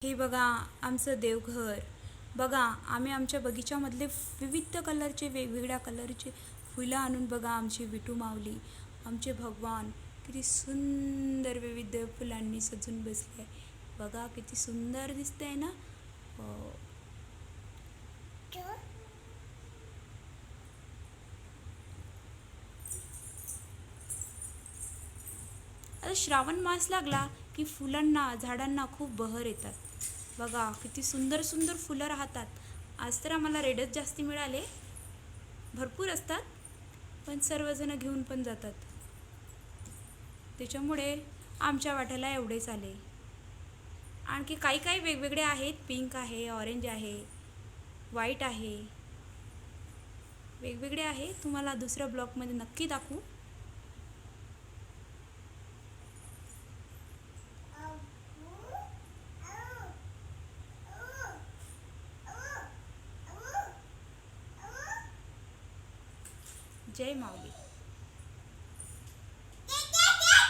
हे बघा आमचं देवघर. बघा आम्ही आमच्या बगीच्यामधले विविध कलरचे वेगवेगळ्या कलरचे फुलं आणून बघा आमची विठू माऊली, आमचे भगवान किती सुंदर विविध फुलांनी सजून बसले. बघा किती सुंदर दिसतंय ना. हो. आता श्रावण मास लागला की फुलांना झाडांना खूप बहर येतात. बघा किती सुंदर सुंदर फुलं राहतात. आज तर आम्हाला रेडच जास्ती मिळाले. भरपूर असतात पण सर्वजण घेऊन पण जातात. त्याच्यामुळे आमच्या वाट्याला एवढेच आले. आणखी काही काही वेगवेगळे आहेत. पिंक आहे, ऑरेंज आहे, व्हाईट आहे, वेगवेगळे आहे. तुम्हाला दुसऱ्या ब्लॉकमध्ये नक्की दाखवू. जय माऊली.